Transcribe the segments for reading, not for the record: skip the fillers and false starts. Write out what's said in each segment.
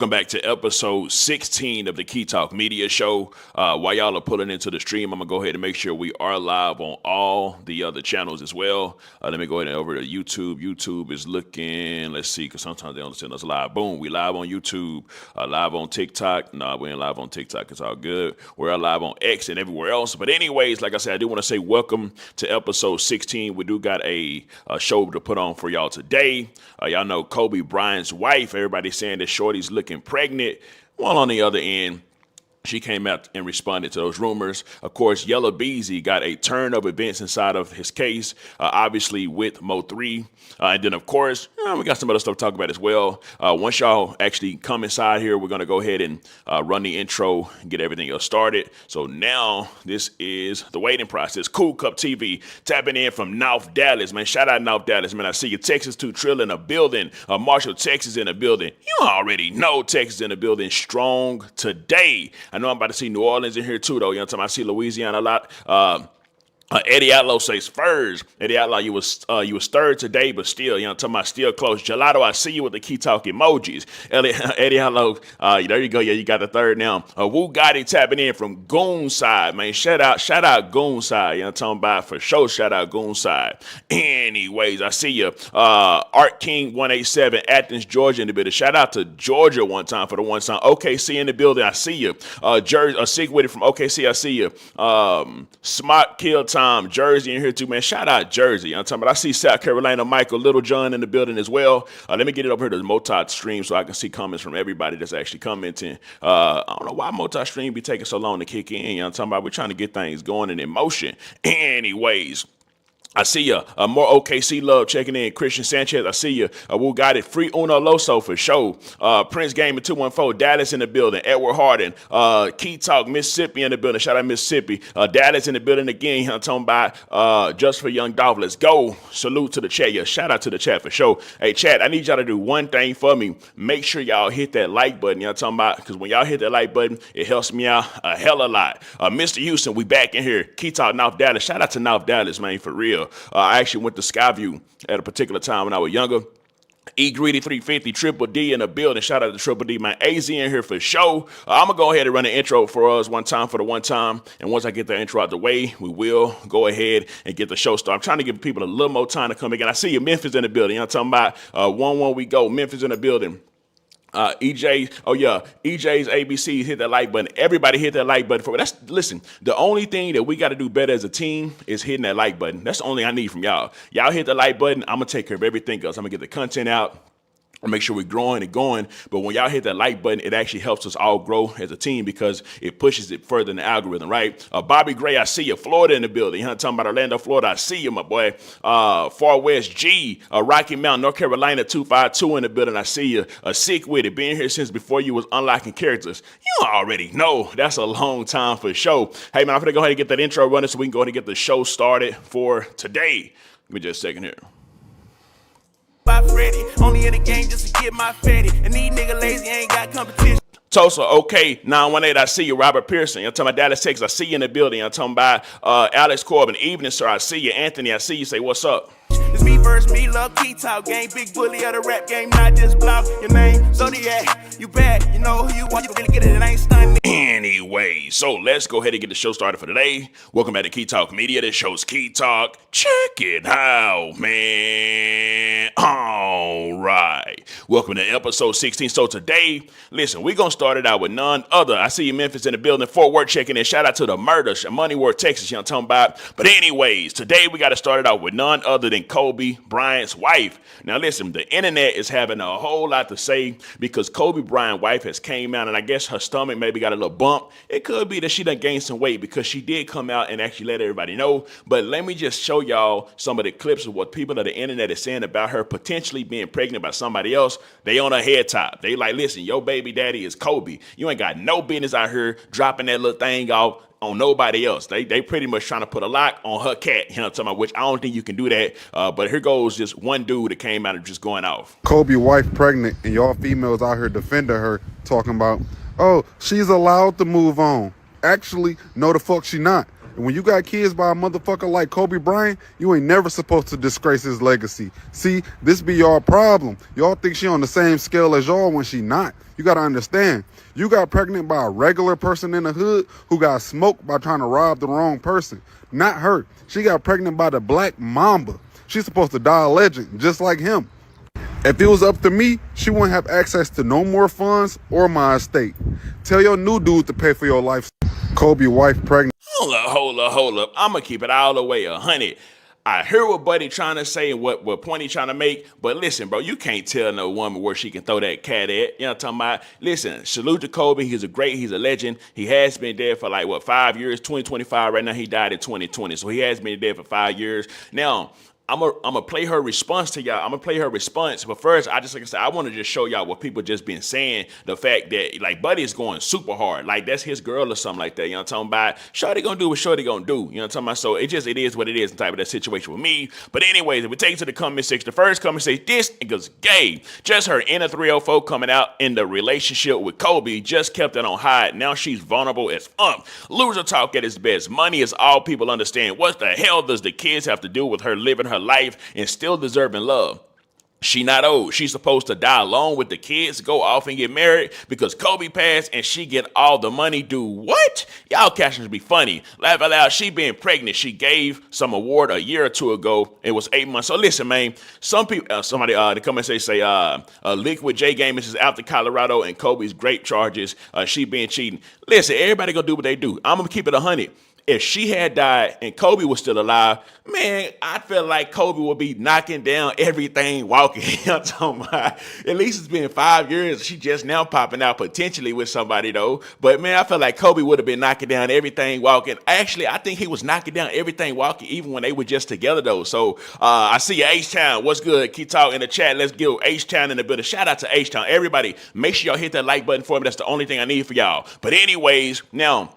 Welcome back to episode 16 of the Key Talk Media Show. While y'all are pulling into the stream, I'm going to go ahead and make sure we are live on all the other channels as well. Let me go ahead and over to YouTube. YouTube is looking, let's see, because sometimes they don't send us live. Boom, we live on YouTube, live on TikTok. No, we ain't live on TikTok. It's all good. We're live on X and everywhere else. But anyways, like I said, I do want to say welcome to episode 16. We do got a show to put on for y'all today. Y'all know Kobe Bryant's wife. Everybody's saying that Shorty's looking pregnant. While on the other end, she came out and responded to those rumors. Of course, Yella Beezy got a turn of events inside of his case, obviously with MO3. And then, of course, we got some other stuff to talk about as well. Once y'all actually come inside here, we're going to go ahead and run the intro and get everything else started. So now this is the waiting process. Cool Cup TV tapping in from North Dallas, man. Shout out North Dallas, man. I see you. Texas 2 Trill in the building. Marshall, Texas in the building. You already know Texas in the building. Strong today. I know I'm about to see New Orleans in here too, though. You know what I'm talking about? I see Louisiana a lot. Eddie Atlow says first. Eddie Atlow, you was third today, but still, you know, talking about still close. Gelato, I see you with the Key Talk emojis. Eddie Atlow, there you go. Yeah, you got the third now. Wu Gotti tapping in from Goon Side, man. Shout out Goon Side. You know, talking about for sure. Shout out Goon Side. Anyways, I see you. Art King 187, Athens, Georgia in the building. Shout out to Georgia one time for the one time. OKC in the building. I see you. Jersey, Sig with it from OKC. I see you. Smart Kill Time. Jersey in here too, man. Shout out Jersey. I'm talking about. I see South Carolina, Michael Little John in the building as well. Let me get it over here to the MO3 stream so I can see comments from everybody that's actually commenting. I don't know why MO3 stream be taking so long to kick in. You know what I'm talking about? We're trying to get things going and in motion. Anyways. I see you. More OKC love checking in. Christian Sanchez, I see you. We got it. Free Uno Loso for sure. Prince Gamer 214. Dallas in the building. Edward Harden. Key Talk Mississippi in the building. Shout out Mississippi. Dallas in the building again. I'm talking about just for Young Dolph. Let's go. Salute to the chat. Yeah, shout out to the chat for sure. Hey, chat, I need y'all to do one thing for me. Make sure y'all hit that like button. You know what I'm talking about? Because when y'all hit that like button, it helps me out a hell of a lot. Mr. Houston, we back in here. Key Talk North Dallas. Shout out to North Dallas, man, for real. I actually went to Skyview at a particular time when I was younger. E Greedy 350, Triple D in the building. Shout out to Triple D, man. AZ in here for show. I'm going to go ahead and run an intro for us one time for the one time. And once I get the intro out the way, we will go ahead and get the show started. I'm trying to give people a little more time to come again. I see you, Memphis in the building. You know what I'm talking about? 1-1 we go. Memphis in the building. EJ, oh yeah, EJ's ABC, hit that like button. Everybody hit that like button for me. Listen, the only thing that we got to do better as a team is hitting that like button. That's the only thing I need from y'all. Y'all hit the like button, I'm gonna take care of everything else. I'm gonna get the content out and make sure we're growing and going. But when y'all hit that like button, it actually helps us all grow as a team because it pushes it further in the algorithm, right? Bobby Gray, I see you. Florida in the building. You're talking about Orlando, Florida. I see you, my boy. Far West G, Rocky Mountain, North Carolina, 252 in the building. I see you. Sick with it. Being here since before you was unlocking characters. You already know. That's a long time for show. Hey, man, I'm going to go ahead and get that intro running so we can go ahead and get the show started for today. Give me just a second here. Freddy. Only in the game just to get my fatty. And these niggas lazy ain't got competition. Tulsa, okay, 918, I see you. Robert Pearson, you're talking about Dallas, Texas, I see you in the building. I'm talking about Alex Corbin, evening, sir, I see you. Anthony, I see you. Say, what's up? It's me versus me, love Key Talk game, big bully of the rap game, not just block your name. Zodiac, you bad, you know who you want, you can really get it, it ain't stunning. Anyway, so let's go ahead and get the show started for today. Welcome back to Key Talk Media. This show's Key Talk. Check it out, man. All right. Welcome to episode 16. So today, listen, we're going to start it out with none other. I see you, Memphis in the building. Fort Worth checking in. Shout out to the murder, Money Worth, Texas. You know what I'm talking about? But anyways, today we got to start it out with none other than Kobe Bryant's wife. Now listen, the internet is having a whole lot to say because Kobe Bryant's wife has came out and I guess her stomach maybe got a little bump. It could be that she done gained some weight because she did come out and actually let everybody know. But let me just show y'all some of the clips of what people on the internet is saying about her potentially being pregnant by somebody else. They on her head top. They like, listen, your baby daddy is Kobe. You ain't got no business out here dropping that little thing off on nobody else. They pretty much trying to put a lock on her cat, you know what I'm talking about, which I don't think you can do that. But here goes just one dude that came out and just going off. Kobe wife pregnant and y'all females out here defending her talking about, oh, she's allowed to move on. Actually, no the fuck she not. And when you got kids by a motherfucker like Kobe Bryant, you ain't never supposed to disgrace his legacy. See, this be y'all problem. Y'all think she on the same scale as y'all when she not. You gotta understand. You got pregnant by a regular person in the hood who got smoked by trying to rob the wrong person. Not her. She got pregnant by the Black Mamba. She's supposed to die a legend, just like him. If it was up to me, she wouldn't have access to no more funds or my estate. Tell your new dude to pay for your life. Kobe wife pregnant. Hold up. I'm going to keep it all the way 100. I hear what Buddy trying to say and what point he trying to make, but listen, bro, you can't tell no woman where she can throw that cat at. You know what I'm talking about? Listen, salute to Kobe. He's a legend. He has been dead for 5 years, 2025. Right now, he died in 2020, so he has been dead for 5 years. Now, I'm gonna play her response to y'all. I'm gonna play her response, but first, like I said, I want to just show y'all what people just been saying. The fact that Buddy is going super hard, that's his girl or something like that. You know what I'm talking about? Shorty gonna do what Shorty gonna do. You know what I'm talking about? So it is what it is. Type of that situation with me. But anyways, if we take it to the comment section, the first comment says this nigga's gay. Just heard Inner 304 coming out in the relationship with Kobe. Just kept it on high. Now she's vulnerable as fuck. Loser talk at its best. Money is all people understand. What the hell does the kids have to do with her living her life and still deserving love? She not old. She's supposed to die alone with the kids, go off and get married because Kobe passed and she get all the money. Do what? Y'all captions be funny. Laugh out loud. She been pregnant. She gave some award a year or two ago. It was 8 months. So listen, man, some people, somebody in the comments say Liquid J Gamers is out to Colorado and Kobe's grape charges. She been cheating. Listen, everybody gonna do what they do. I'm gonna keep it 100. If she had died and Kobe was still alive, man, I feel like Kobe would be knocking down everything walking. I'm talking about, at least it's been 5 years. She just now popping out potentially with somebody though. But man, I feel like Kobe would have been knocking down everything walking. Actually, I think he was knocking down everything walking even when they were just together though. So I see you, H-Town. What's good? Keep talking in the chat. Let's give H-Town in the building. Shout out to H-Town. Everybody, make sure y'all hit that like button for me. That's the only thing I need for y'all. But anyways, now,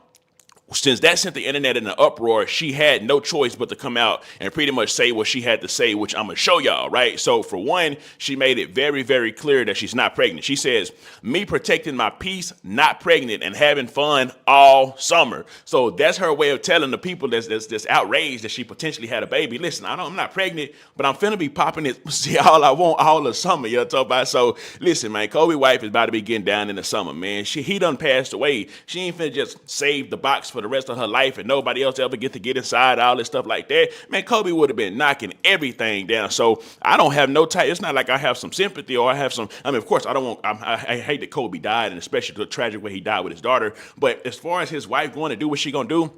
since that sent the internet in an uproar, she had no choice but to come out and pretty much say what she had to say, which I'm going to show y'all, right? So for one, she made it very, very clear that she's not pregnant. She says, me protecting my peace, not pregnant, and having fun all summer. So that's her way of telling the people that's outraged that she potentially had a baby. Listen, I'm not pregnant, but I'm finna be popping it, see all I want all the summer, you know what I'm talking about? So listen, man, Kobe wife is about to be getting down in the summer, man. He done passed away. She ain't finna just save the box for the rest of her life and nobody else ever get inside, all this stuff like that. Man, Kobe would have been knocking everything down. So I don't have no type. It's not like I have some sympathy or I have some. I mean, of course, I hate that Kobe died, and especially the tragic way he died with his daughter. But as far as his wife going to do what she gonna do,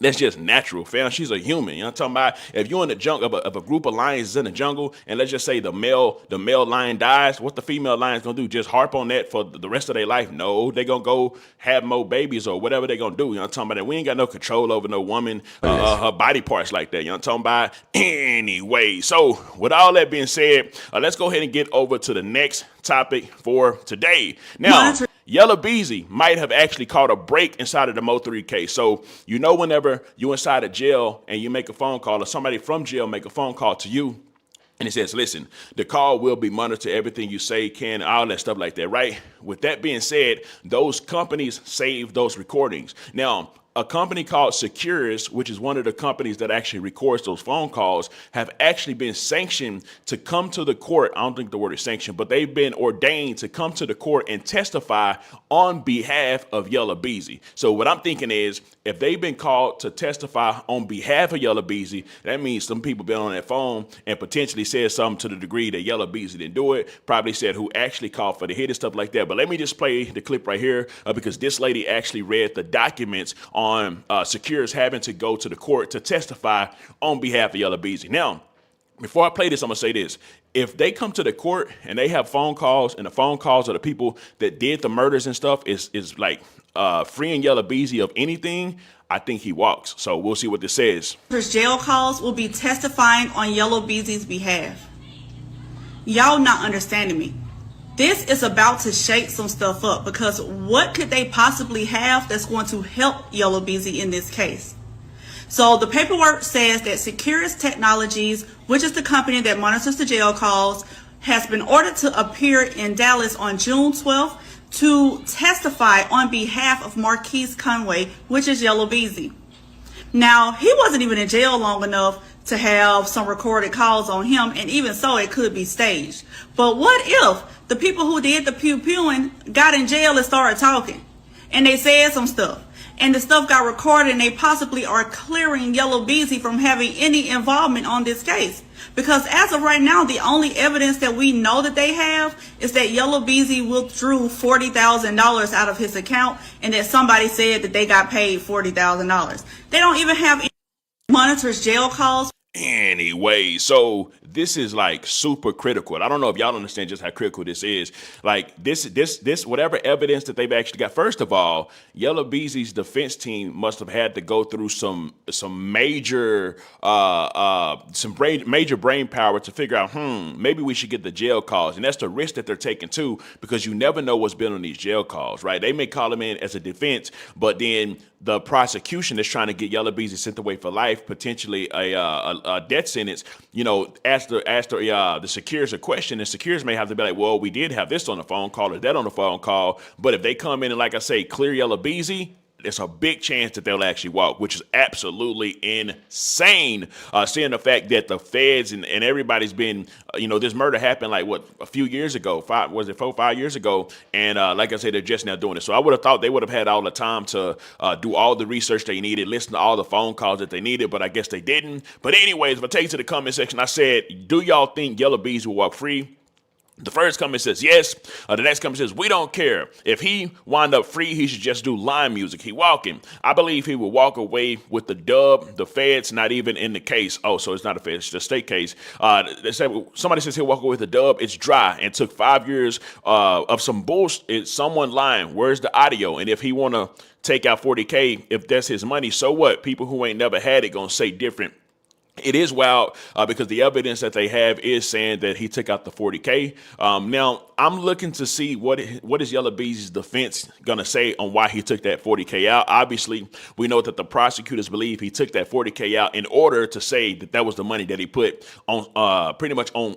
that's just natural, fam. She's a human. You know what I'm talking about? If you're in the jungle of a group of lions in the jungle, and let's just say the male lion dies, what the female lion's gonna do? Just harp on that for the rest of their life? No, they gonna go have more babies or whatever they gonna do. You know what I'm talking about? And we ain't got no control over no woman, her body parts like that. You know what I'm talking about? Anyway, so with all that being said, let's go ahead and get over to the next topic for today. Now, Yella Beezy might have actually caught a break inside of the MO3 case. So, whenever you inside a jail and you make a phone call or somebody from jail make a phone call to you, and it says, listen, the call will be monitored, everything you say, can, all that stuff like that, right? With that being said, those companies save those recordings. Now, a company called Secures, which is one of the companies that actually records those phone calls, have actually been sanctioned to come to the court. I don't think the word is sanctioned, but they've been ordained to come to the court and testify on behalf of Yella Beezy. So what I'm thinking is, if they've been called to testify on behalf of Yella Beezy, that means some people been on that phone and potentially said something to the degree that Yella Beezy didn't do it, probably said who actually called for the hit and stuff like that. But let me just play the clip right here because this lady actually read the documents on Secures having to go to the court to testify on behalf of Yella Beezy. Now, before I play this, I'm going to say this. If they come to the court and they have phone calls and the phone calls of the people that did the murders and stuff is like freeing Yella Beezy of anything, I think he walks. So we'll see what this says. His jail calls will be testifying on Yella Beezy's behalf. Y'all not understanding me. This is about to shake some stuff up because what could they possibly have that's going to help Yella Beezy in this case? So the paperwork says that Securus Technologies, which is the company that monitors the jail calls, has been ordered to appear in Dallas on June 12th to testify on behalf of Marquise Conway, which is Yella Beezy. Now, he wasn't even in jail long enough to have some recorded calls on him, and even so, it could be staged. But what if the people who did the pew-pewing got in jail and started talking, and they said some stuff, and the stuff got recorded, and they possibly are clearing Yella Beezy from having any involvement on this case? Because as of right now, the only evidence that we know that they have is that Yella Beezy withdrew $40,000 out of his account, and that somebody said that they got paid $40,000. They don't even have any monitors jail calls. Anyway, so this is like super critical. I don't know if y'all understand just how critical this is. Like this, whatever evidence that they've actually got. First of all, Yella Beezy's defense team must have had to go through some major major brain power to figure out, maybe we should get the jail calls, and that's the risk that they're taking too, because you never know what's been on these jail calls, right? They may call them in as a defense, but then the prosecution is trying to get Yella Beezy sent away for life, potentially a death sentence. You know, ask the secures a question, and secures may have to be like, well, we did have this on the phone call or that on the phone call, but if they come in and, like I say, clear Yella Beezy, there's a big chance that they'll actually walk, which is absolutely insane. Seeing the fact that the feds and everybody's been, this murder happened like a few years ago, 5 years ago. And like I said, they're just now doing it. So I would have thought they would have had all the time to do all the research they needed, listen to all the phone calls that they needed, but I guess they didn't. But anyways, if I take you to the comment section, I said, do y'all think Yella Beezy will walk free? The first comment says yes. The next comment says, we don't care. If he wind up free, he should just do line music. He walking. I believe he will walk away with the dub. The feds not even in the case. Oh, so it's not a fed, it's the state case. Somebody says he'll walk away with the dub. It's dry and took 5 years of some bullshit. It's someone lying. Where's the audio? And if he want to take out 40K, if that's his money, so what? People who ain't never had it gonna say different. It is wild because the evidence that they have is saying that he took out the 40K. Now, I'm looking to see what is Yella Beezy's defense going to say on why he took that 40K out. Obviously, we know that the prosecutors believe he took that 40K out in order to say that that was the money that he put on pretty much on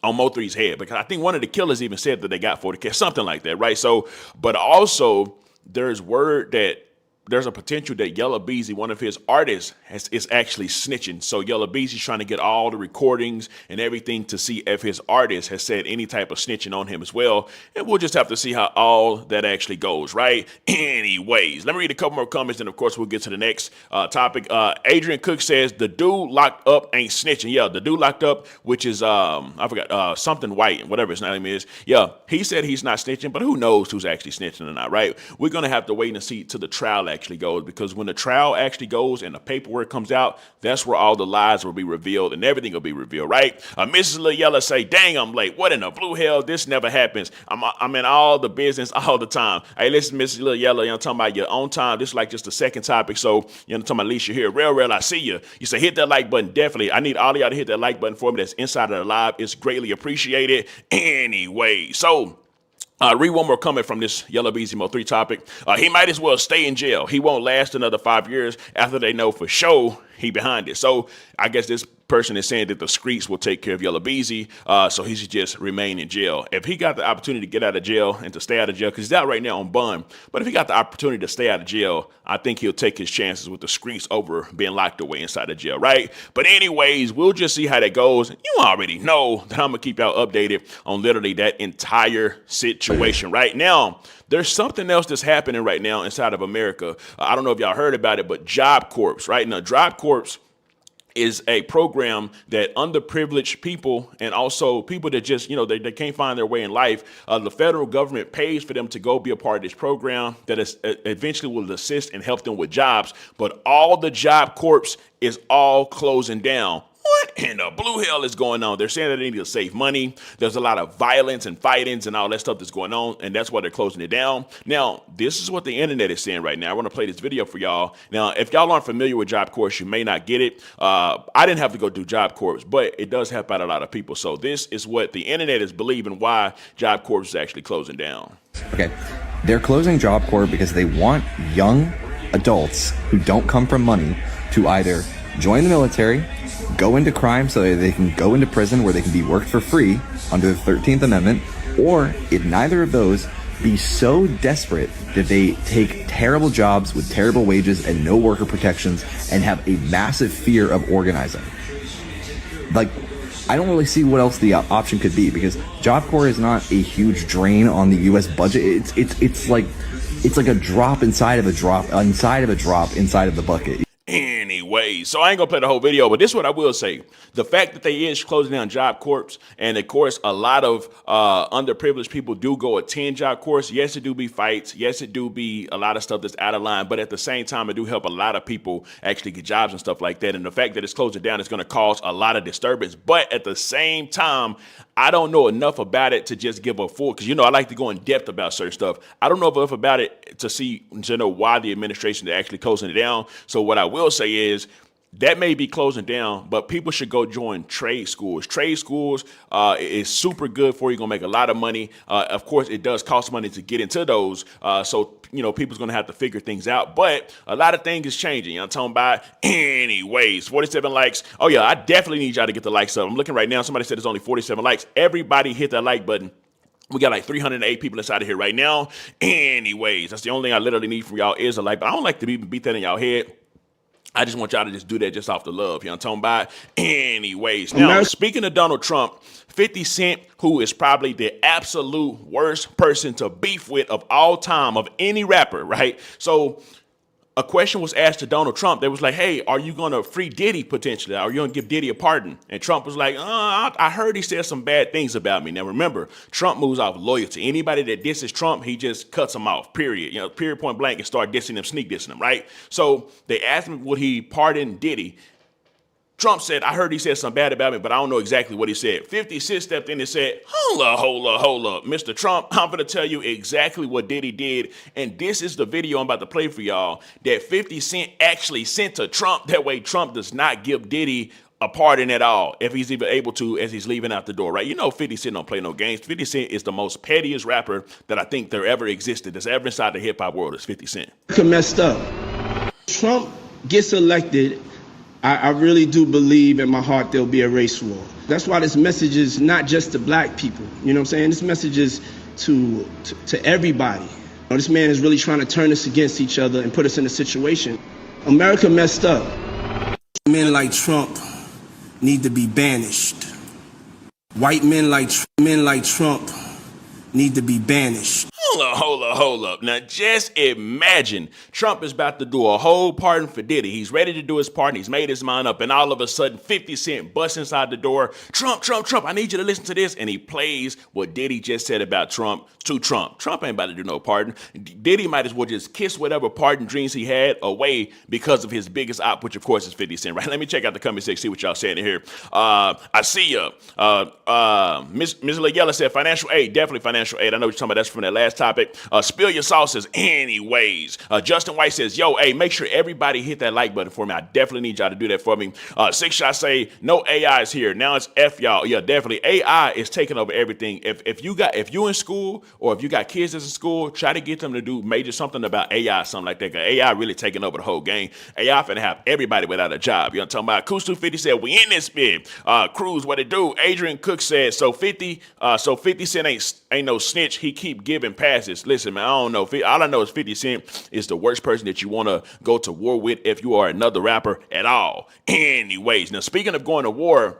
MO3's head. Because I think one of the killers even said that they got 40K, something like that, right? So, but also there's word that there's a potential that Yella Beezy, one of his artists, is actually snitching. So Yella Beezy's trying to get all the recordings and everything to see if his artist has said any type of snitching on him as well. And we'll just have to see how all that actually goes, right? Anyways, let me read a couple more comments, and of course we'll get to the next topic. Adrian Cook says the dude locked up ain't snitching. Yeah, the dude locked up, which is I forgot something white, whatever his name is. Yeah, he said he's not snitching, but who knows who's actually snitching or not, right? We're gonna have to wait and see till the trial actually goes, because when the trial actually goes and the paperwork comes out, that's where all the lies will be revealed and everything will be revealed, right? Mrs. Lil Yella say, dang, I'm late. What in the blue hell? This never happens. I'm in all the business all the time. Hey, listen, Mrs. Lil Yella, I'm talking about your own time. This is like just the second topic. So, talking about Alicia here. Real, I see you. You say hit that like button. Definitely. I need all of y'all to hit that like button for me. That's inside of the live. It's greatly appreciated. Anyway, so read one more comment from this Yella Beezy MO3 topic. He might as well stay in jail. He won't last another 5 years after they know for sure he behind it. So I guess this person is saying that the streets will take care of Yella Beezy, so he should just remain in jail. If he got the opportunity to get out of jail and to stay out of jail, because he's out right now on bond, but if he got the opportunity to stay out of jail, I think he'll take his chances with the streets over being locked away inside of jail, right? But anyways, we'll just see how that goes. You already know that I'm going to keep y'all updated on literally that entire situation right now. There's something else that's happening right now inside of America. I don't know if y'all heard about it, but Job Corps, right? Now, Job Corps is a program that underprivileged people and also people that just, they can't find their way in life. The federal government pays for them to go be a part of this program that is eventually will assist and help them with jobs. But all the Job Corps is all closing down. What in the blue hell is going on? They're saying that they need to save money. There's a lot of violence and fightings and all that stuff that's going on, and that's why they're closing it down. Now, this is what the internet is saying right now. I want to play this video for y'all. Now, if y'all aren't familiar with Job Corps, you may not get it. I didn't have to go do Job Corps, but it does help out a lot of people. So this is what the internet is believing why Job Corps is actually closing down. Okay, they're closing Job Corps because they want young adults who don't come from money to either join the military, go into crime so that they can go into prison where they can be worked for free under the 13th Amendment, or if neither of those, be so desperate that they take terrible jobs with terrible wages and no worker protections and have a massive fear of organizing. Like, I don't really see what else the option could be, because Job Corps is not a huge drain on the U.S. budget. It's like a drop inside of a drop inside of a drop inside of the bucket. Anyway, so I ain't gonna play the whole video, but this is what I will say. The fact that they is closing down Job Corps, and of course a lot of underprivileged people do go attend Job Corps. Yes, it do be fights. Yes, it do be a lot of stuff that's out of line, but at the same time, it do help a lot of people actually get jobs and stuff like that. And the fact that it's closing down is gonna cause a lot of disturbance. But at the same time, I don't know enough about it to just give a full, because I like to go in depth about certain stuff. I don't know enough about it to know why the administration is actually closing it down. So what I will say is that may be closing down, but people should go join trade schools. Trade schools is super good for you. You're gonna make a lot of money. Of course, it does cost money to get into those. So people's gonna have to figure things out. But a lot of things is changing. I'm talking about. Anyways, 47 likes. Oh yeah, I definitely need y'all to get the likes up. I'm looking right now. Somebody said there's only 47 likes. Everybody hit that like button. We got like 308 people inside of here right now. Anyways, that's the only thing I literally need from y'all is a like. But I don't like to beat that in y'all head. I just want y'all to just do that just off the love. You know what I'm talking about? Anyways, now, speaking of Donald Trump, 50 Cent, who is probably the absolute worst person to beef with of all time of any rapper, right? So a question was asked to Donald Trump. They was like, hey, are you going to free Diddy potentially? Are you going to give Diddy a pardon? And Trump was like, I heard he said some bad things about me. Now, remember, Trump moves off loyalty. Anybody that disses Trump, he just cuts them off, period. Period, point blank, and start dissing them, sneak dissing them, right? So they asked him, would he pardon Diddy? Trump said, I heard he said something bad about me, but I don't know exactly what he said. 50 Cent stepped in and said, hold up. Mr. Trump, I'm going to tell you exactly what Diddy did. And this is the video I'm about to play for y'all that 50 Cent actually sent to Trump. That way Trump does not give Diddy a pardon at all, if he's even able to, as he's leaving out the door, right? 50 Cent don't play no games. 50 Cent is the most pettiest rapper that I think there ever existed, that's ever inside the hip-hop world, is 50 Cent. Messed up. Trump gets elected, I really do believe in my heart there'll be a race war. That's why this message is not just to black people. You know what I'm saying? This message is to everybody. This man is really trying to turn us against each other and put us in a situation. America messed up. Men like Trump need to be banished. White men like Trump need to be banished. Hold up. Now, just imagine Trump is about to do a whole pardon for Diddy. He's ready to do his pardon. He's made his mind up. And all of a sudden, 50 Cent busts inside the door. Trump, I need you to listen to this. And he plays what Diddy just said about Trump to Trump. Trump ain't about to do no pardon. Diddy might as well just kiss whatever pardon dreams he had away because of his biggest op, which, of course, is 50 Cent, right? Let me check out the comment section, see what y'all saying in here. I see ya. Ms. Yella said financial aid. Definitely financial aid. I know what you're talking about. That's from that last topic. Spill your sauces. Anyways, Justin White says, yo, hey, make sure everybody hit that like button for me. I definitely need y'all to do that for me. Six Shot say, no AI is here. Now it's F y'all. Yeah, definitely. AI is taking over everything. If you in school or if you got kids that's in school, try to get them to do major something about AI, something like that. Cause AI really taking over the whole game. AI finna have everybody without a job. You know what I'm talking about? Kus 250 said, we in this bit. Cruz, what it do? Adrian Cook said, so 50 Cent ain't no snitch. He keep giving passes. Listen, man, I don't know. All I know is 50 Cent is the worst person that you want to go to war with if you are another rapper at all. Anyways, now speaking of going to war,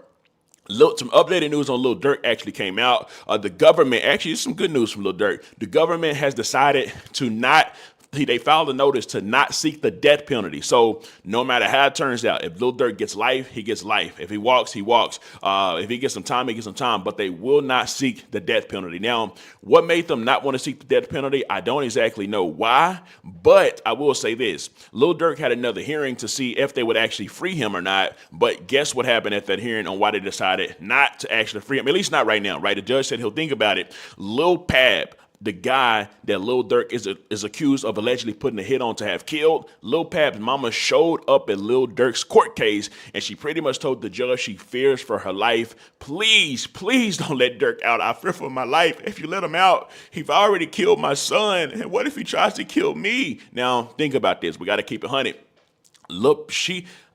some updated news on Lil Durk actually came out. The government, actually, some good news from Lil Durk. The government has decided to not. They filed a notice to not seek the death penalty. So no matter how it turns out, if Lil Durk gets life, he gets life. If he walks, he walks. If he gets some time, he gets some time. But they will not seek the death penalty. Now, what made them not want to seek the death penalty? I don't exactly know why. But I will say this. Lil Durk had another hearing to see if they would actually free him or not. But guess what happened at that hearing on why they decided not to actually free him? At least not right now, right? The judge said he'll think about it. Lil Pab, the guy that Lil Durk is accused of allegedly putting a hit on to have killed, Lil Pab's mama showed up at Lil Durk's court case, and she pretty much told the judge she fears for her life. Please don't let Durk out. I fear for my life. If you let him out, he's already killed my son. And what if he tries to kill me? Now, think about this. We got to keep it 100. Look,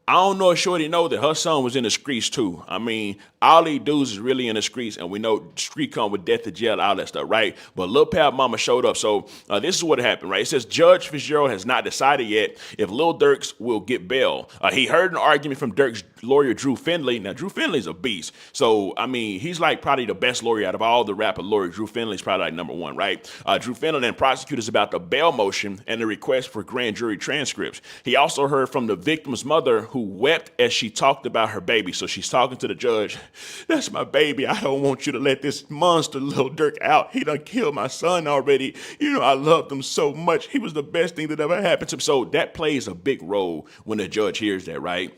I don't know if Shorty know that her son was in the streets too. I mean, all these dudes is really in the streets, and we know street come with death to jail, all that stuff, right? But Lil Pap Mama showed up. So this is what happened, right? It says Judge Fitzgerald has not decided yet if Lil Durk will get bail. He heard an argument from Durk's lawyer, Drew Findlay. Now, Drew Findlay's a beast. So, I mean, he's like probably the best lawyer out of all the rapper lawyers. Drew Findlay's probably like number one, right? Drew Findlay and prosecutors about the bail motion and the request for grand jury transcripts. He also heard from the victim's mother, who wept as she talked about her baby. So she's talking to the judge. That's my baby. I don't want you to let this monster Lil Durk out. He done killed my son already. You know, I loved him so much. He was the best thing that ever happened to him. So that plays a big role when the judge hears that, right?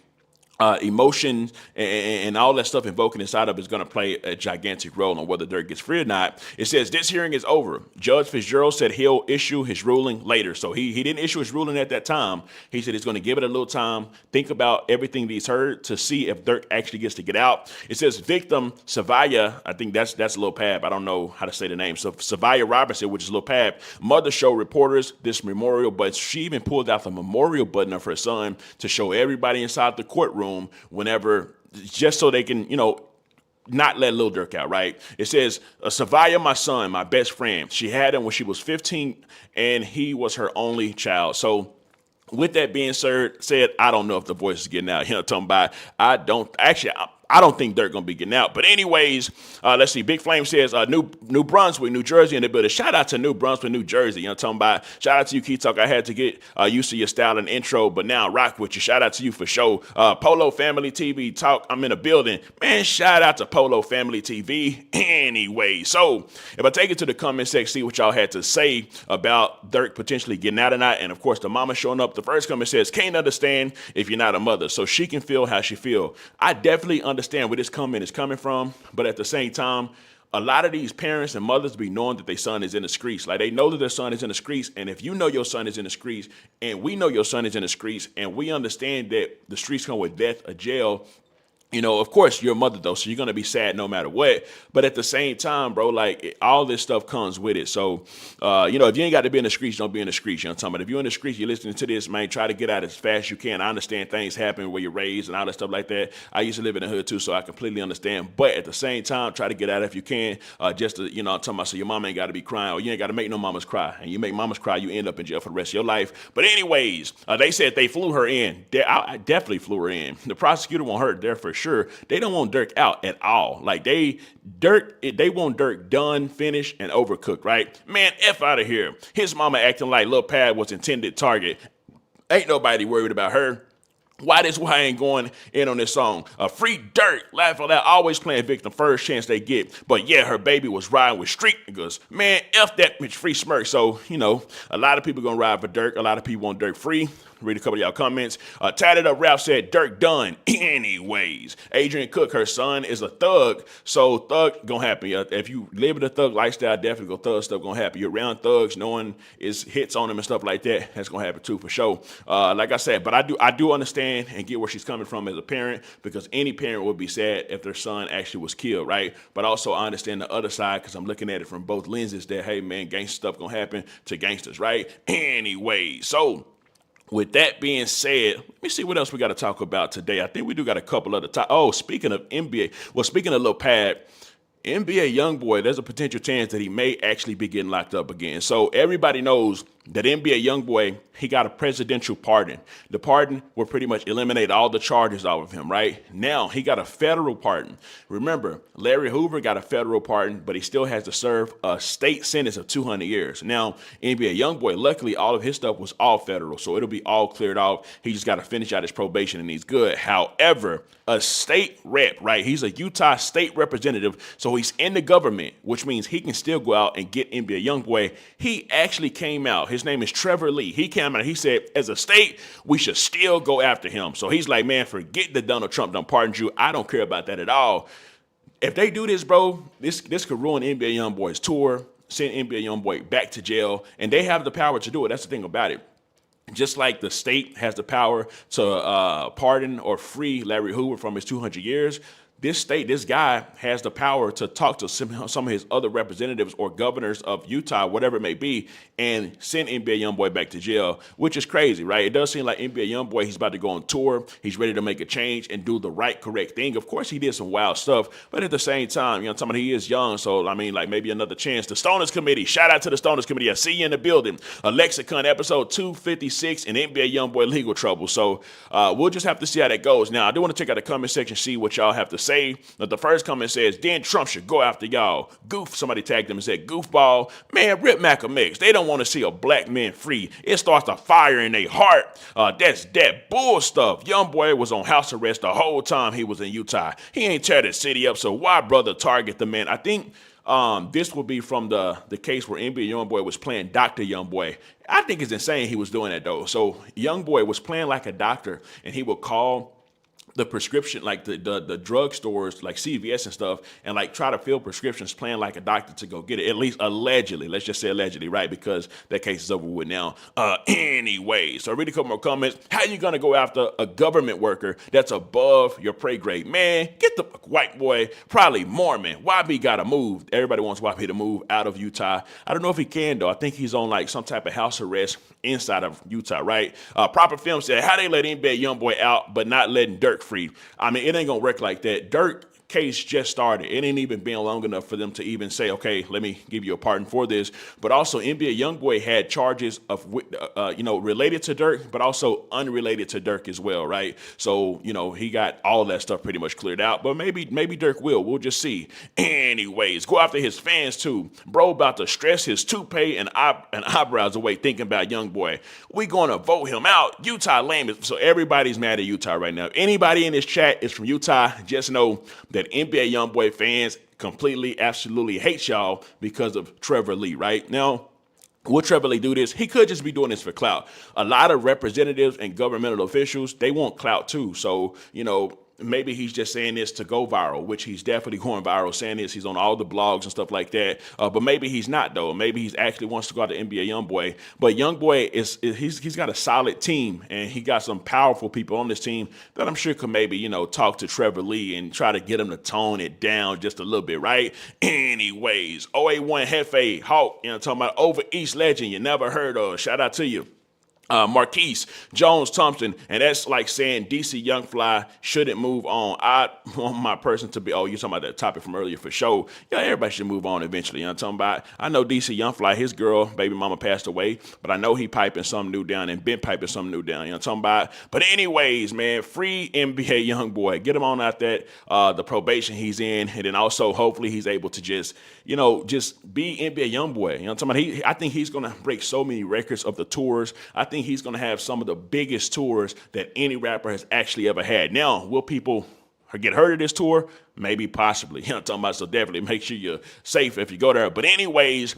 Emotion and all that stuff invoking inside of it is going to play a gigantic role on whether Durk gets free or not. It says this hearing is over. Judge Fitzgerald said he'll issue his ruling later. So he didn't issue his ruling at that time. He said he's going to give it a little time, think about everything that he's heard to see if Durk actually gets to get out. It says victim Savaya, I think that's Lil Pab. I don't know how to say the name. So Savaya Robinson, which is Lil Pab, mother showed reporters this memorial, but she even pulled out the memorial button of her son to show everybody inside the courtroom whenever, just so they can, not let Lil Durk out, right? It says, Savaya, my son, my best friend. She had him when she was 15, and he was her only child. So with that being said, I don't know if the voice is getting out. Talking about, I don't think Durk gonna be getting out. But anyways, let's see. Big Flame says New Brunswick, New Jersey in the building. Shout out to New Brunswick, New Jersey. Talking about, shout out to you, Key Talk. I had to get used to your style and intro, but now I rock with you. Shout out to you for sure. Polo Family TV Talk. I'm in the building. Man, shout out to Polo Family TV. Anyway, so if I take it to the comment section, see what y'all had to say about Durk potentially getting out or not. And of course, the mama showing up. The first comment says, can't understand if you're not a mother, so she can feel how she feel. I definitely understand where this comment is coming from, but at the same time, a lot of these parents and mothers be knowing that their son is in the streets. Like, they know that their son is in the streets, and if you know your son is in the streets, and we know your son is in the streets, and we understand that the streets come with death or jail, of course, you're a mother, though, so you're going to be sad no matter what. But at the same time, bro, like, all this stuff comes with it. So, if you ain't got to be in the streets, don't be in the streets. You know what I'm talking about? If you're in the streets, you're listening to this, man, try to get out as fast as you can. I understand things happen where you're raised and all that stuff like that. I used to live in the hood, too, so I completely understand. But at the same time, try to get out if you can. Just to, I'm talking about, so your mama ain't got to be crying, or you ain't got to make no mamas cry. And you make mamas cry, you end up in jail for the rest of your life. But anyways, they said they flew her in. I definitely flew her in. The prosecutor want her there for sure. They don't want Durk out at all. Like, they want Durk done, finished, and overcooked, right? Man, F out of here. His mama acting like Lil Pab was intended target. Ain't nobody worried about her. Why this why I ain't going in on this song? Free Durk, laugh at that, always playing victim first chance they get. But yeah, her baby was riding with street niggas. Man, F that bitch, Free Smirk. So, a lot of people gonna ride for Durk. A lot of people want Durk free. Read a couple of y'all comments. Tatted Up Rap said, Durk done. Anyways, Adrian Cook, her son is a thug, so thug gonna happen. If you live in a thug lifestyle, definitely go thug stuff gonna happen. You're around thugs, knowing it's hits on them and stuff like that, that's gonna happen too, for sure. Like I said, but I do understand and get where she's coming from as a parent, because any parent would be sad if their son actually was killed, right? But also I understand the other side, because I'm looking at it from both lenses that, hey man, gangster stuff gonna happen to gangsters, right? Anyway, so with that being said, let me see what else we got to talk about today. I think we do got a couple other topics. Oh, speaking of NBA, well, speaking of Lil Pab, NBA Youngboy, there's a potential chance that he may actually be getting locked up again. So everybody knows that NBA Youngboy, he got a presidential pardon. The pardon will pretty much eliminate all the charges off of him, right? Now, he got a federal pardon. Remember, Larry Hoover got a federal pardon, but he still has to serve a state sentence of 200 years. Now, NBA Youngboy, luckily, all of his stuff was all federal, so it'll be all cleared off. He just got to finish out his probation, and he's good. However, a state rep, right? He's a Utah state representative, so he's in the government, which means he can still go out and get NBA Youngboy. He actually came out. His name is Trevor Lee. He came out and he said, as a state, we should still go after him. So he's like, man, forget that Donald Trump done pardoned you. I don't care about that at all. If they do this, bro, this could ruin NBA Youngboy's tour, send NBA Youngboy back to jail, and they have the power to do it. That's the thing about it. Just like the state has the power to pardon or free Larry Hoover from his 200 years, this guy has the power to talk to some of his other representatives or governors of Utah, whatever it may be, and send NBA Youngboy back to jail, which is crazy, right? It does seem like NBA Youngboy, he's about to go on tour. He's ready to make a change and do the right, correct thing. Of course, he did some wild stuff, but at the same time, you know, he is young, so I mean, like maybe another chance. The Stoners Committee, shout out to the Stoners Committee. I see you in the building. A Lexicon episode 256 and NBA Youngboy legal trouble. So we'll just have to see how that goes. Now, I do want to check out the comment section, see what y'all have to say. The first comment says, then Trump should go after y'all. Goof, somebody tagged him and said, goofball. Man, Rip Mac a mix. They don't want to see a black man free. It starts a fire in their heart. That's that bull stuff. Youngboy was on house arrest the whole time he was in Utah. He ain't tear the city up, so why brother target the man? I think this will be from the case where NBA Youngboy was playing Dr. Youngboy. I think it's insane he was doing that though. So Youngboy was playing like a doctor, and he would call the prescription, like the drug stores, like CVS and stuff, and like try to fill prescriptions playing like a doctor to go get it, at least allegedly. Let's just say allegedly, right? Because that case is over with now. Anyway, so I read a couple more comments. How you gonna go after a government worker that's above your pay grade? Man, get the white boy, probably Mormon. YB gotta move. Everybody wants YB to move out of Utah. I don't know if he can though. I think he's on like some type of house arrest inside of Utah, right? Proper Film said, how they let NBA Youngboy out but not letting Durk free? I mean, it ain't gonna work like that. Durk case just started. It ain't even been long enough for them to even say, okay, let me give you a pardon for this. But also, NBA Youngboy had charges of, related to Durk, but also unrelated to Durk as well, right? So, he got all that stuff pretty much cleared out. But maybe Durk will. We'll just see. Anyways, go after his fans too. Bro about to stress his toupee and eyebrows away thinking about Youngboy. We gonna vote him out. Utah lame. So everybody's mad at Utah right now. Anybody in this chat is from Utah, just know that NBA Youngboy fans completely, absolutely hate y'all because of Trevor Lee, right? Now, will Trevor Lee do this? He could just be doing this for clout. A lot of representatives and governmental officials, they want clout too. So, maybe he's just saying this to go viral, which he's definitely going viral saying this. He's on all the blogs and stuff like that. But maybe he's not though. Maybe he's actually wants to go out to NBA Youngboy. But Youngboy he's got a solid team, and he got some powerful people on this team that I'm sure could maybe, talk to Trevor Lee and try to get him to tone it down just a little bit, right? Anyways, 081 Hefe Hawk, talking about over East legend you never heard of. Shout out to you. Marquise Jones Thompson, and that's like saying DC Young Fly shouldn't move on. I want my person to be, you're talking about that topic from earlier for sure. Yeah, everybody should move on eventually. I'm talking about, I know DC Young Fly, his girl, baby mama passed away, but I know he piping something new down and been piping something new down. I'm talking about, but anyways, man, free NBA Youngboy. Get him on out that, the probation he's in, and then also hopefully he's able to just be NBA Youngboy. I'm talking about, I think he's going to break so many records of the tours. I think he's going to have some of the biggest tours that any rapper has actually ever had. Now, will people get hurt at this tour? Maybe, possibly. I'm talking about, so definitely make sure you're safe if you go there. But anyways,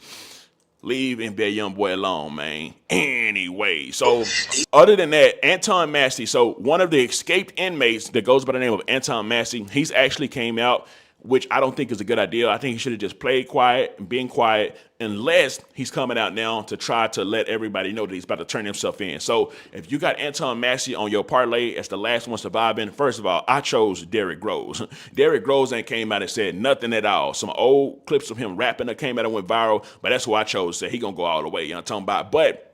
leave NBA Youngboy alone, man. Anyway, so other than that, Antoine Massey, so one of the escaped inmates that goes by the name of Antoine Massey, he's actually came out, which I don't think is a good idea. I think he should have just played quiet and been quiet, unless he's coming out now to try to let everybody know that he's about to turn himself in. So if you got Antoine Massey on your parlay as the last one surviving, first of all, I chose Derrick Rose. Derrick Rose ain't came out and said nothing at all. Some old clips of him rapping that came out and went viral, but that's who I chose. Said he gonna go all the way. I'm talking about, but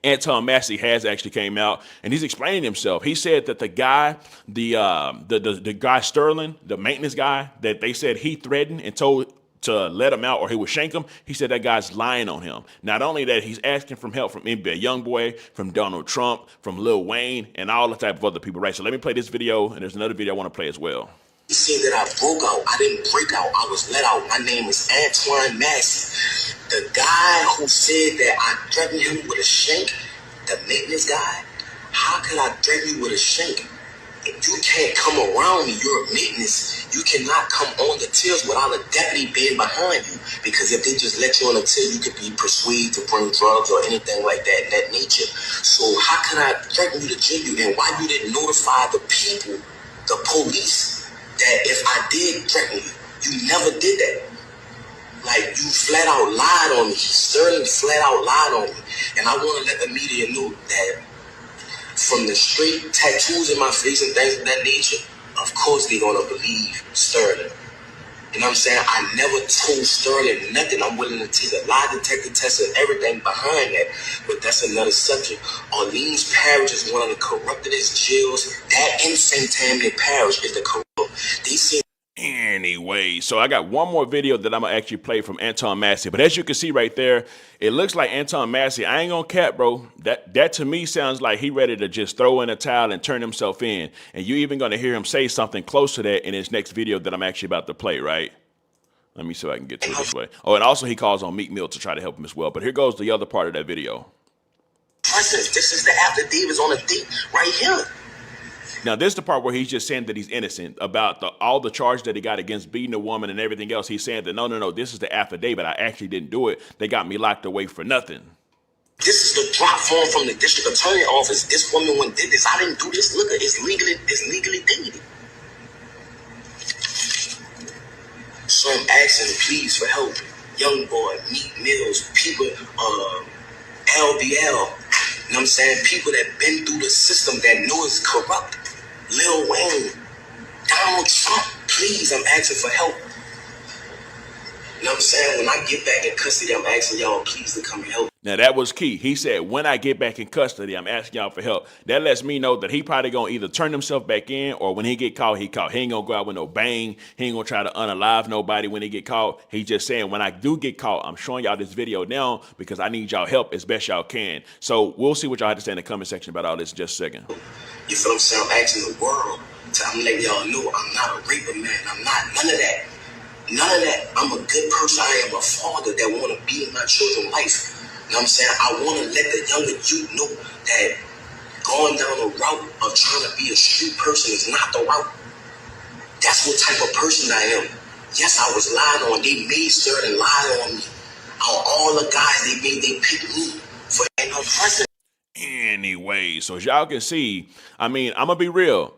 Antoine Massey has actually came out and he's explaining himself. He said that the guy, the guy Sterling, the maintenance guy that they said he threatened and told to let him out or he would shank him, he said that guy's lying on him. Not only that, he's asking for help from NBA Youngboy, from Donald Trump, from Lil Wayne, and all the type of other people, right? So let me play this video, and there's another video I want to play as well. He said that I broke out. I didn't break out. I was let out. My name is Antoine Massey. The guy who said that I threatened him with a shank, the maintenance guy, how could I threaten you with a shank? If you can't come around me, you're a maintenance. You cannot come on the tills without a deputy being behind you. Because if they just let you on the till, you could be persuaded to bring drugs or anything like that nature. So how can I threaten you to jail you? And why you didn't notify the people, the police, that if I did threaten you, you never did that? Like, you flat out lied on me. Sterling flat out lied on me. And I want to let the media know that from the straight tattoos in my face and things of that nature, of course they gonna believe Sterling. You know what I'm saying? I never told Sterling nothing. I'm willing to take a lie detector test and everything behind that. But that's another subject. Orleans Parish is one of the corruptedest jails. That in St. Tammany Parish is the corrupt. They see. Anyway, so I got one more video that I'm gonna actually play from Antoine Massey. But as you can see right there, it looks like Antoine Massey. I ain't gonna cap, bro. That to me sounds like he ready to just throw in a towel and turn himself in. And you even gonna hear him say something close to that in his next video that I'm actually about to play, right? Let me see if I can get to it this way. Oh, and also he calls on Meek Mill to try to help him as well. But here goes the other part of that video. This is the affidavits on the date right here. Now, this is the part where he's just saying that he's innocent about all the charge that he got against beating a woman and everything else. He's saying that, no, this is the affidavit. I actually didn't do it. They got me locked away for nothing. This is the drop form from the district attorney office. This woman went did this. I didn't do this. Look, it's legally dated. So I'm asking, please, for help. Youngboy, Meek Mills, people, LBL. You know what I'm saying? People that been through the system that know it's corrupt. Lil Wayne, Donald Trump, please, I'm asking for help. You know what I'm saying? When I get back in custody, I'm asking y'all please to come and help. Now, that was key. He said, when I get back in custody, I'm asking y'all for help. That lets me know that he probably going to either turn himself back in, or when he get caught, he caught. He ain't going to go out with no bang. He ain't going to try to unalive nobody when he get caught. He just saying, when I do get caught, I'm showing y'all this video now because I need y'all help as best y'all can. So we'll see what y'all have to say in the comment section about all this in just a second. You feel what I'm saying? I'm asking the world. I'm letting y'all know I'm not a raper, man. I'm not none of that. None of that. I'm a good person. I am a father that want to be in my children's life. You know what I'm saying? I want to let the younger youth know that going down the route of trying to be a street person is not the route. That's what type of person I am. Yes, I was lied on. They made certain lie on me. All the guys they picked me for being a president. Anyway, so as y'all can see, I mean, I'm going to be real.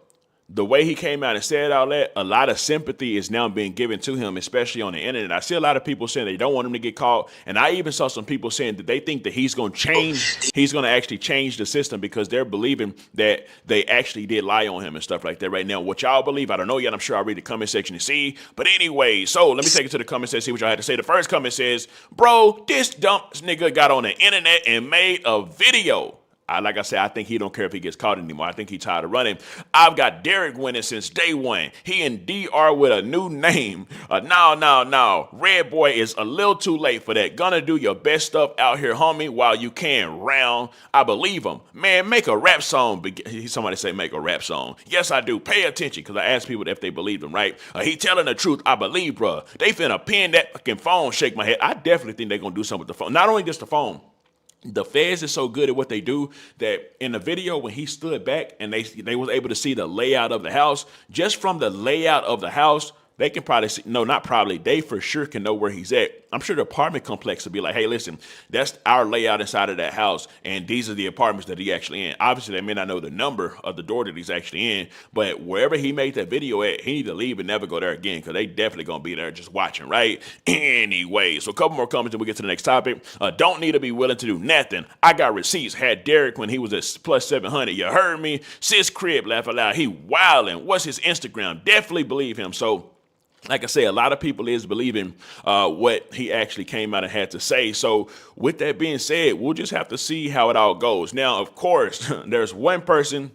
The way he came out and said all that, a lot of sympathy is now being given to him, especially on the internet. I see a lot of people saying they don't want him to get caught. And I even saw some people saying that they think that he's going to actually change the system because they're believing that they actually did lie on him and stuff like that right now. What y'all believe, I don't know yet. I'm sure I'll read the comment section to see. But anyway, so let me take it to the comment section, see what y'all had to say. The first comment says, bro, this dumb nigga got on the internet and made a video. Like I said, I think he don't care if he gets caught anymore. I think he's tired of running. I've got Derek winning since day one. He and DR with a new name. No. Red Boy is a little too late for that. Gonna do your best stuff out here, homie, while you can. Round. I believe him. Man, make a rap song. Somebody say make a rap song. Yes, I do. Pay attention, because I asked people if they believed him, right? He telling the truth. I believe, bruh. They finna pin that fucking phone, shake my head. I definitely think they're gonna do something with the phone. Not only just the phone. The feds is so good at what they do that in the video when he stood back and they was able to see the layout of the house, just from the layout of the house, they can probably see, no, not probably, they for sure can know where he's at. I'm sure the apartment complex will be like, hey, listen, that's our layout inside of that house, and these are the apartments that he actually in. Obviously, they may not know the number of the door that he's actually in, but wherever he made that video at, he need to leave and never go there again, because they definitely going to be there just watching, right? Anyway, so a couple more comments and we get to the next topic. Don't need to be willing to do nothing. I got receipts. Had Derek when he was at plus 700. You heard me? Sis Crib, laugh aloud. He wildin'. What's his Instagram? Definitely believe him. So, like I say, a lot of people is believing what he actually came out and had to say. So with that being said, we'll just have to see how it all goes. Now, of course, there's one person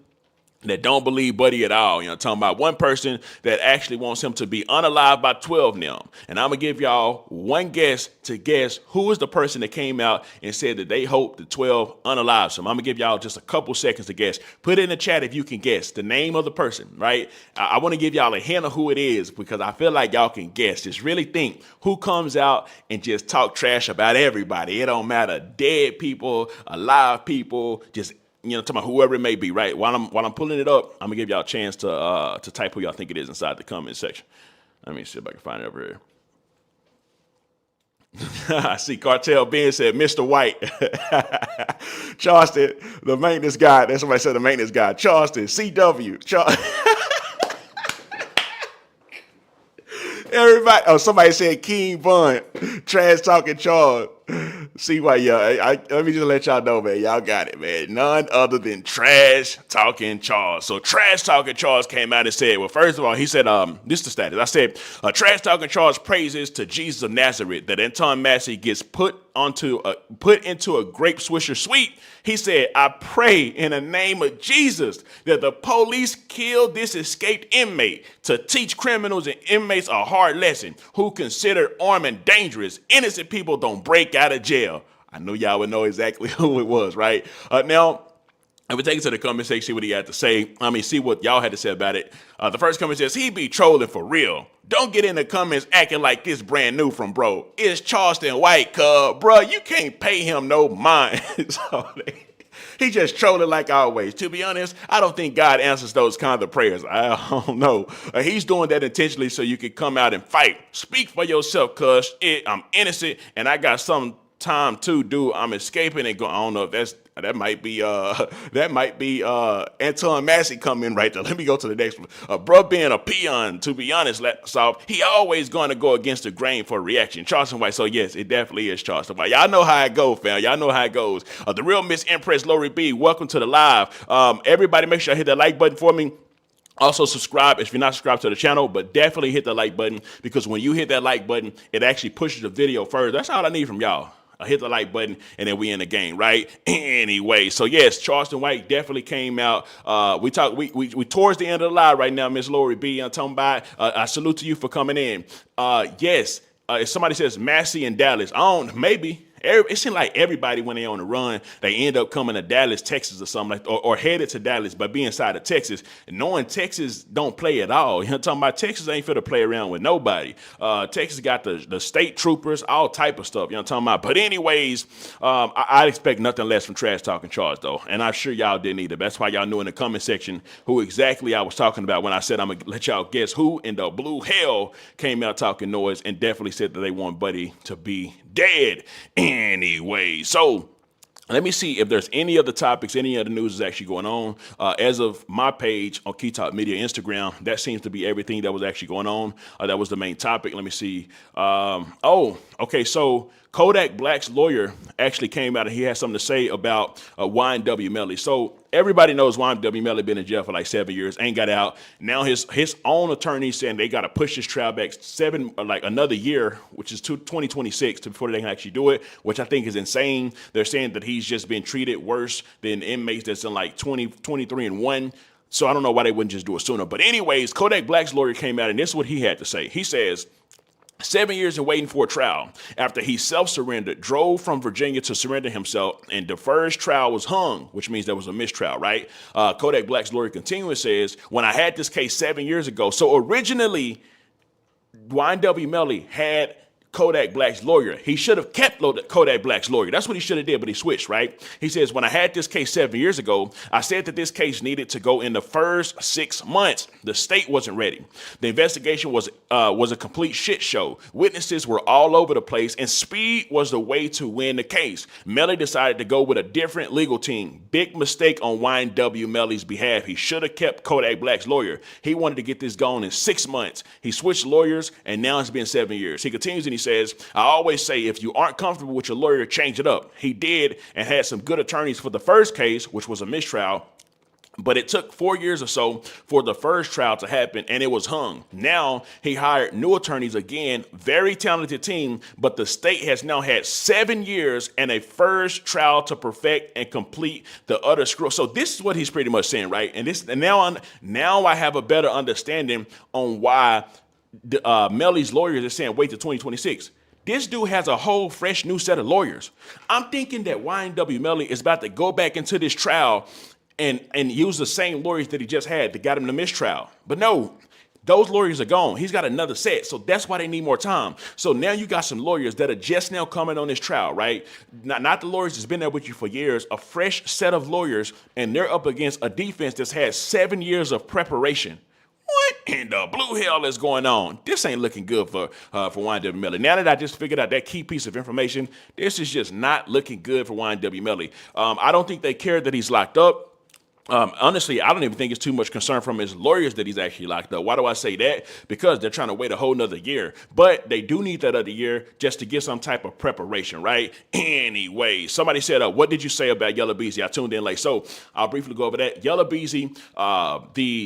that don't believe Buddy at all. You know, talking about one person that actually wants him to be unalive by 12 now. And I'm going to give y'all one guess to guess who is the person that came out and said that they hope the 12 unalive. So I'm going to give y'all just a couple seconds to guess. Put it in the chat if you can guess the name of the person, right? I want to give y'all a hint of who it is because I feel like y'all can guess. Just really think who comes out and just talk trash about everybody. It don't matter. Dead people, alive people, just talking about whoever it may be, right? While I'm pulling it up, I'm gonna give y'all a chance to type who y'all think it is inside the comment section. Let me see if I can find it over here. I see Cartel Ben said Mr. White. Charleston, the maintenance guy. That's somebody said the maintenance guy. Charleston, CW. Everybody. Oh, somebody said King Bun. Trash talking Charles. See why let me just let y'all know, man. Y'all got it, man. None other than Trash Talking Charles. So Trash Talking Charles came out and said, well, first of all, he said, this is the status. I said, Trash Talking Charles praises to Jesus of Nazareth that Antoine Massey gets put into a grape swisher suite. He said, I pray in the name of Jesus that the police kill this escaped inmate to teach criminals and inmates a hard lesson who consider arming dangerous. Innocent people don't break out of jail. I know y'all would know exactly who it was, right? Now, if we take it to the comment section, see what he had to say. See what y'all had to say about it. The first comment says, he be trolling for real. Don't get in the comments acting like this brand new from bro. It's Charleston White, bro. You can't pay him no mind. He just trolling like always. To be honest, I don't think God answers those kinds of prayers. I don't know. He's doing that intentionally so you can come out and fight. Speak for yourself, cuz I'm innocent and I got some time to do. I'm escaping and going. I don't know if that might be Antoine Massey coming right there. Let me go to the next one. Bro being a peon, to be honest, he always going to go against the grain for a reaction. Charleston White, so yes, it definitely is Charleston White. Y'all know how it goes, fam. Y'all know how it goes. The real Miss Empress Lori B, welcome to the live. Everybody make sure I hit that like button for me. Also subscribe if you're not subscribed to the channel, but definitely hit the like button because when you hit that like button, it actually pushes the video further. That's all I need from y'all. Hit the like button, and then we in the game, right? Anyway, so yes, Charleston White definitely came out. We towards the end of the live right now, Miss Lori B. I'm talking about. I salute to you for coming in. Yes, if somebody says Massey in Dallas, maybe. It seems like everybody, when they on the run, they end up coming to Dallas, Texas or something like, or headed to Dallas, but being inside of Texas, and knowing Texas don't play at all. You know what I'm talking about? Texas ain't fit to play around with nobody. Texas got the state troopers, all type of stuff. You know what I'm talking about? But anyways, I expect nothing less from Trash Talking Charles, though. And I'm sure y'all didn't either. That's why y'all knew in the comment section who exactly I was talking about when I said I'm going to let y'all guess who in the blue hell came out talking noise and definitely said that they want Buddy to be dead. Anyway, so let me see if there's any other topics, any other news is actually going on. As of my page on Key Talk Media Instagram, that seems to be everything that was actually going on. That was the main topic. Let me see. Okay, so Kodak Black's lawyer actually came out and he had something to say about YNW Melly. So everybody knows YNW Melly been in jail for like 7 years, ain't got out. Now his own attorney saying they got to push his trial back another year, which is 2026 before they can actually do it, which I think is insane. They're saying that he's just been treated worse than inmates that's in like 23 and 1. So I don't know why they wouldn't just do it sooner. But anyways, Kodak Black's lawyer came out and this is what he had to say. He says, 7 years in waiting for a trial after he self-surrendered, drove from Virginia to surrender himself, and the first trial was hung, which means there was a mistrial, right? Kodak Black's lawyer continuing says, when I had this case 7 years ago, so originally YNW Melly had Kodak Black's lawyer. He should have kept Kodak Black's lawyer. That's what he should have did, but he switched, right? He says, when I had this case 7 years ago, I said that this case needed to go in the first 6 months. The state wasn't ready. The investigation was a complete shit show. Witnesses were all over the place, and speed was the way to win the case. Melly decided to go with a different legal team. Big mistake on YNW Melly's behalf. He should have kept Kodak Black's lawyer. He wanted to get this going in 6 months. He switched lawyers, and now it's been 7 years. He continues and he says, I always say if you aren't comfortable with your lawyer, change it up. He did and had some good attorneys for the first case, which was a mistrial. But it took 4 years or so for the first trial to happen, and it was hung. Now he hired new attorneys again, very talented team, but the state has now had 7 years and a first trial to perfect and complete the utter screw. So this is what he's pretty much saying, right? And now I have a better understanding on why Melly's lawyers are saying wait till 2026. This dude has a whole fresh new set of lawyers. I'm thinking that YNW Melly is about to go back into this trial and use the same lawyers that he just had that got him the mistrial. But no, those lawyers are gone. He's got another set. So that's why they need more time. So now you got some lawyers that are just now coming on this trial, right? Not the lawyers that's been there with you for years, a fresh set of lawyers, and they're up against a defense that's had 7 years of preparation. What in the blue hell is going on? This ain't looking good for YNW Melly. Now that I just figured out that key piece of information, this is just not looking good for YNW Melly. I don't think they care that he's locked up. Honestly, I don't even think it's too much concern from his lawyers that he's actually locked up. Why do I say that? Because they're trying to wait a whole nother year. But they do need that other year just to get some type of preparation, right? Anyway, somebody said, what did you say about Yella Beezy? I tuned in late. So I'll briefly go over that. Yella Beezy,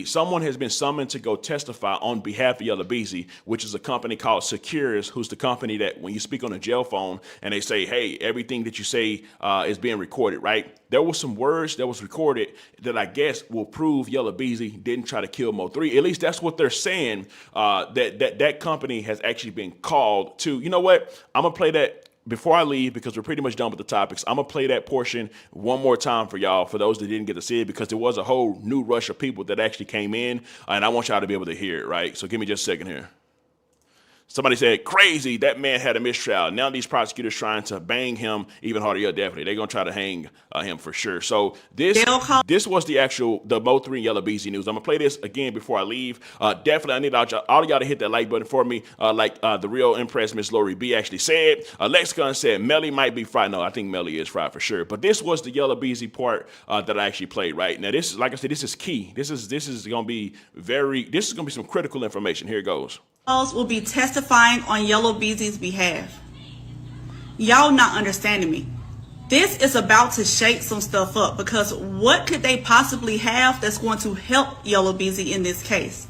someone has been summoned to go testify on behalf of Yella Beezy, which is a company called Secures, who's the company that when you speak on a jail phone and they say, hey, everything that you say is being recorded, right? There was some words that was recorded that I guess will prove Yella Beezy didn't try to kill MO3. At least that's what they're saying. That company has actually been called to. You know what? I'm gonna play that before I leave because we're pretty much done with the topics. I'm gonna play that portion one more time for y'all, for those that didn't get to see it, because there was a whole new rush of people that actually came in, and I want y'all to be able to hear it, right? So give me just a second here. Somebody said, crazy, that man had a mistrial. Now these prosecutors trying to bang him even harder. Yeah, definitely. They're going to try to hang him for sure. So this was the MO3 and Yella Beezy news. I'm going to play this again before I leave. Definitely, I need all of y'all to hit that like button for me. Like the real Impress Miss Lori B actually said. Lexicon said, Melly might be fried. No, I think Melly is fried for sure. But this was the Yella Beezy part that I actually played, right? Now, this is, like I said, this is key. This is going to be some critical information. Here it goes. Will be testifying on Yella Beezy's behalf. Y'all not understanding me. This is about to shake some stuff up, because what could they possibly have that's going to help Yella Beezy in this case?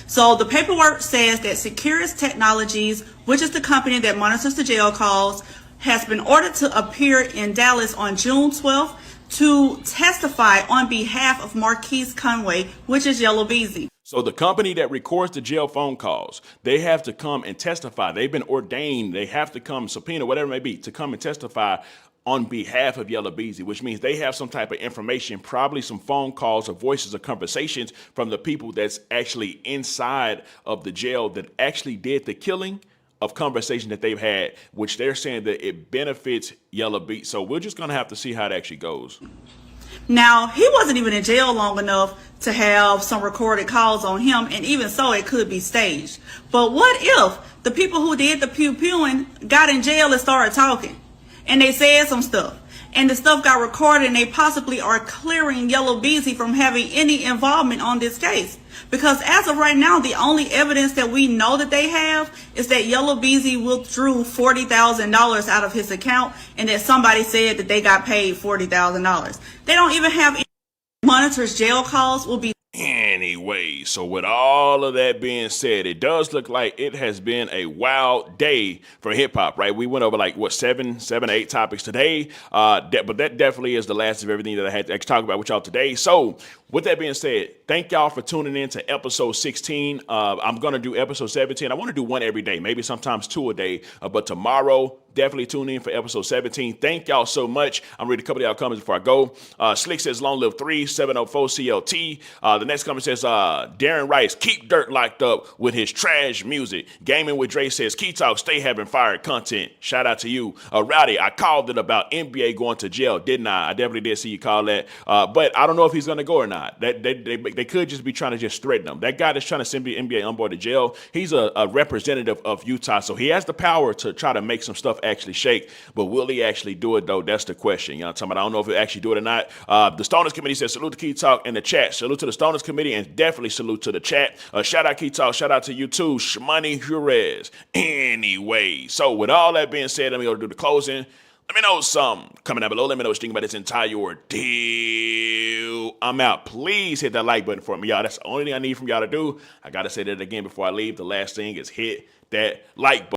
So the paperwork says that Securus Technologies, which is the company that monitors the jail calls, has been ordered to appear in Dallas on June 12th to testify on behalf of Marquise Conway, which is Yella Beezy. So the company that records the jail phone calls, they have to come and testify. They've been ordained. They have to come, subpoena, whatever it may be, to come and testify on behalf of Yella Beezy, which means they have some type of information, probably some phone calls or voices or conversations from the people that's actually inside of the jail that actually did the killing, of conversation that they've had, which they're saying that it benefits Yella Beezy. So we're just going to have to see how that actually goes. Now, he wasn't even in jail long enough to have some recorded calls on him, and even so, it could be staged. But what if the people who did the pew-pewing got in jail and started talking, and they said some stuff, and the stuff got recorded, and they possibly are clearing Yella Beezy from having any involvement on this case? Because as of right now, the only evidence that we know that they have is that Yella Beezy withdrew $40,000 out of his account, and that somebody said that they got paid $40,000. They don't even have any monitors. Jail calls will be. Anyway, so with all of that being said, it does look like it has been a wild day for hip hop, right? We went over like what seven, 8 topics today, but that definitely is the last of everything that I had to talk about with y'all today. So with that being said, thank y'all for tuning in to episode 16. I'm gonna do episode 17. I want to do one every day, maybe sometimes 2 a day, but tomorrow, definitely tune in for episode 17. Thank y'all so much. I'm reading a couple of y'all comments before I go. Slick says, long live 3704 CLT. The next comment says, Darren Rice, keep Durk locked up with his trash music. Gaming with Dre says, Key Talk, stay having fire content. Shout out to you. Rowdy, I called it about NBA going to jail, didn't I? I definitely did see you call that. But I don't know if he's going to go or not. They could just be trying to just threaten him. That guy that's trying to send the NBA on board to jail, he's a representative of Utah, so he has the power to try to make some stuff actually shake. But will he actually do it, though? That's the question. You know what I'm talking about? I don't know if he'll actually do it or not. The Stoners Committee says, salute to Key Talk in the chat. Salute to the Stoners Committee, and definitely salute to the chat. Shout out Key Talk. Shout out to you too, Shmoney Jurez. Anyway, so with all that being said, let me go do the closing. Let me know something. Comment down below. Let me know what you think about this entire ordeal. I'm out. Please hit that like button for me, y'all. That's the only thing I need from y'all to do. I got to say that again before I leave. The last thing is hit that like button.